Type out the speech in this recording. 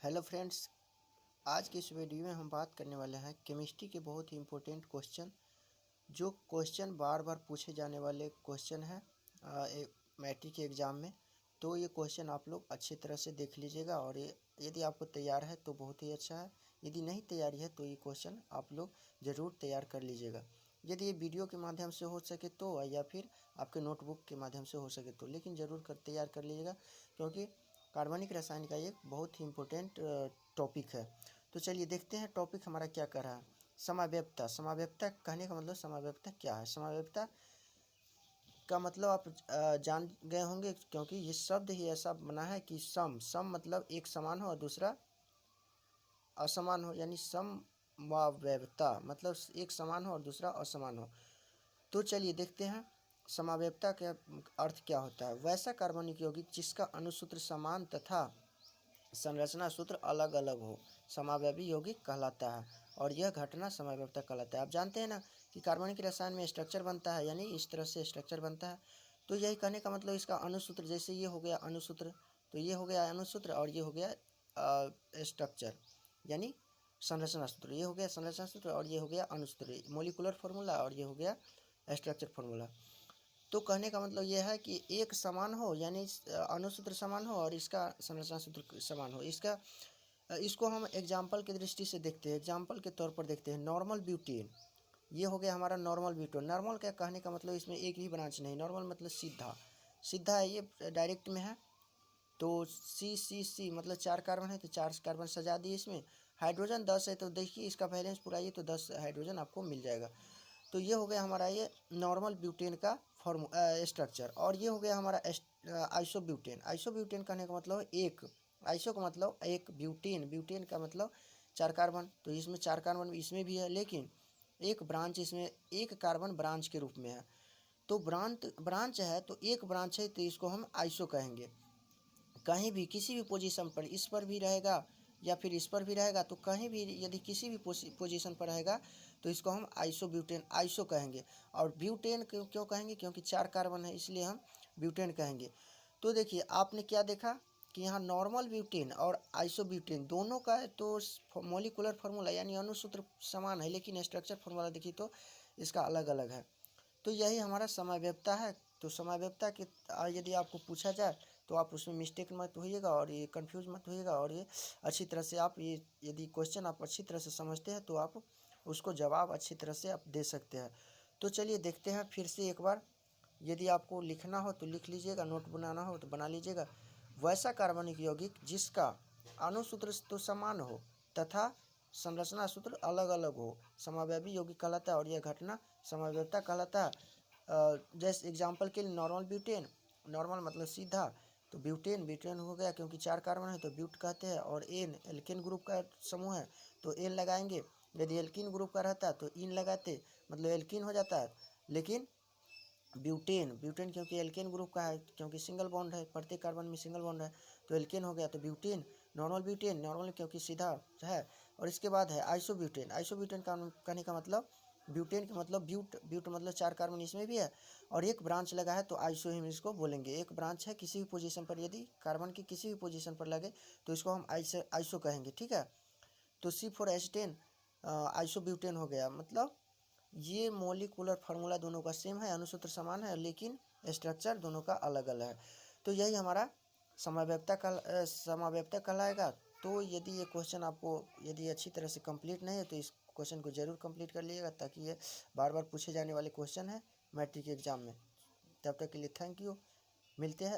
Hello friends, आज की इस वीडियो में हम बात करने वाले हैं केमिस्ट्री के बहुत ही इम्पोर्टेंट क्वेश्चन। जो क्वेश्चन बार बार पूछे जाने वाले क्वेश्चन हैं मैट्रिक के एग्ज़ाम में। तो ये क्वेश्चन आप लोग अच्छी तरह से देख लीजिएगा और ये यदि आपको तैयार है तो बहुत ही अच्छा है। यदि नहीं तैयारी है तो ये क्वेश्चन आप लोग ज़रूर तैयार कर लीजिएगा। यदि ये वीडियो के माध्यम से हो सके तो, या फिर आपके नोटबुक के माध्यम से हो सके तो, लेकिन ज़रूर तैयार कर लीजिएगा, क्योंकि कार्बनिक रसायन का एक बहुत ही इम्पोर्टेंट टॉपिक है। तो चलिए देखते हैं टॉपिक हमारा क्या कर रहा है। समाव्ययता। समाव्ययता कहने का मतलब समाव्ययता क्या है। समाव्ययता का मतलब आप जान गए होंगे, क्योंकि ये शब्द ही ऐसा बना है कि सम सम मतलब एक समान हो और दूसरा असमान हो, यानी समवाव्ययता मतलब एक समान हो और दूसरा असमान हो। तो चलिए देखते हैं समाव्ययता का अर्थ क्या होता है। वैसा कार्बनिक यौगिक जिसका अणुसूत्र समान तथा संरचना सूत्र अलग अलग हो समावयवी यौगिक कहलाता है, और यह घटना समाव्ययता कहलाता है। आप जानते हैं ना कि कार्बनिक रसायन में स्ट्रक्चर बनता है, यानी इस तरह से स्ट्रक्चर बनता है। तो यही कहने का मतलब इसका अणुसूत्र, जैसे ये हो गया अणुसूत्र, तो ये हो गया अणुसूत्र, और ये हो गया स्ट्रक्चर यानी संरचना सूत्र। ये हो गया संरचना सूत्र और ये हो गया अणुसूत्र, मोलिकुलर फार्मूला, और ये हो गया स्ट्रक्चर फार्मूला। तो कहने का मतलब यह है कि एक समान हो, यानी अणुसूत्र समान हो और इसका संरचना सूत्र समान हो। इसको हम एग्जाम्पल की दृष्टि से देखते हैं, एग्जाम्पल के तौर पर देखते हैं। नॉर्मल ब्यूटेन, ये हो गया हमारा नॉर्मल ब्यूटेन। नॉर्मल क्या कहने का मतलब इसमें एक ही ब्रांच नहीं, नॉर्मल मतलब सीधा सीधा है, ये डायरेक्ट में है। तो सी मतलब 4 कार्बन है तो 4 कार्बन सजा दिए इसमें। हाइड्रोजन 10 है तो देखिए इसका वैलेंस पुराइए तो 10 हाइड्रोजन आपको मिल जाएगा। तो ये हो गया हमारा ये नॉर्मल ब्यूटेन का स्ट्रक्चर। और ये हो गया हमारा आइसोब्यूटेन। आइसोब्यूटेन कहने का मतलब एक, आइसो का मतलब एक, ब्यूटेन ब्यूटेन का मतलब 4 कार्बन। तो इसमें 4 कार्बन इसमें भी है, लेकिन एक ब्रांच इसमें, एक कार्बन ब्रांच के रूप में है। तो ब्रांच है तो एक ब्रांच है, तो इसको हम आइसो कहेंगे। कहीं भी किसी भी पोजीशन पर, इस पर भी रहेगा या फिर इस पर भी रहेगा, तो कहीं भी यदि किसी भी पोजीशन पर रहेगा तो इसको हम आइसोब्यूटेन आइसो कहेंगे। और ब्यूटेन क्यों कहेंगे, क्योंकि 4 कार्बन है इसलिए हम ब्यूटेन कहेंगे। तो देखिए आपने क्या देखा कि यहाँ नॉर्मल ब्यूटेन और आइसोब्यूटेन दोनों का तो मोलिकुलर फार्मूला यानी अणुसूत्र समान है, लेकिन स्ट्रक्चर फार्मूला देखिए तो इसका अलग अलग है। तो यही हमारा समाव्ययता है। तो समाव्ययता के यदि आपको पूछा जाए तो आप उसमें मिस्टेक मत होइएगा और ये कंफ्यूज मत होइएगा, और ये अच्छी तरह से आप ये यदि क्वेश्चन आप अच्छी तरह से समझते हैं तो आप उसको जवाब अच्छी तरह से आप दे सकते हैं। तो चलिए देखते हैं फिर से एक बार। यदि आपको लिखना हो तो लिख लीजिएगा, नोट बनाना हो तो बना लीजिएगा। वैसा कार्बनिक यौगिक जिसका अणुसूत्र तो समान हो तथा संरचना सूत्र अलग अलग हो समावयवी यौगिक कहलाता है, और यह घटना समाव्ययता कहलाता है। जैसे एग्जाम्पल के लिए नॉर्मल ब्यूटेन, नॉर्मल मतलब सीधा, तो ब्यूटेन ब्यूटेन हो गया क्योंकि 4 कार्बन है तो ब्यूट कहते हैं। और एन एल्केन ग्रुप का समूह है तो एन लगाएंगे। यदि एल्किन ग्रुप का रहता है तो इन लगाते, मतलब एल्किन हो जाता है। लेकिन ब्यूटेन ब्यूटेन क्योंकि एल्केन ग्रुप का है, क्योंकि सिंगल बॉन्ड है, प्रत्येक कार्बन में सिंगल बॉन्ड है, तो एल्केन हो गया तो ब्यूटेन। नॉर्मल ब्यूटेन, नॉर्मल क्योंकि सीधा है। और इसके बाद है आइसोब्यूटेन। आइसोब्यूटेन का कहने का मतलब, ब्यूटेन का मतलब ब्यूट, ब्यूट मतलब 4 कार्बन इसमें भी है और एक ब्रांच लगा है तो आइसो हम इसको बोलेंगे। एक ब्रांच है किसी भी पोजीशन पर, यदि कार्बन की किसी भी पोजीशन पर लगे तो इसको हम आइसो कहेंगे, ठीक है। तो C4H10 आइसोब्यूटेन हो गया। मतलब ये मोलिकुलर फार्मूला दोनों का सेम है, अणुसूत्र समान है, लेकिन स्ट्रक्चर दोनों का अलग अलग है। तो यही हमारा समाव्ययता कहलाएगा। तो यदि ये क्वेश्चन आपको यदि अच्छी तरह से कंप्लीट नहीं है तो इस क्वेश्चन को ज़रूर कंप्लीट कर लीजिएगा, ताकि ये बार बार पूछे जाने वाले क्वेश्चन है मैट्रिक एग्जाम में। तब तक के लिए थैंक यू, मिलते हैं।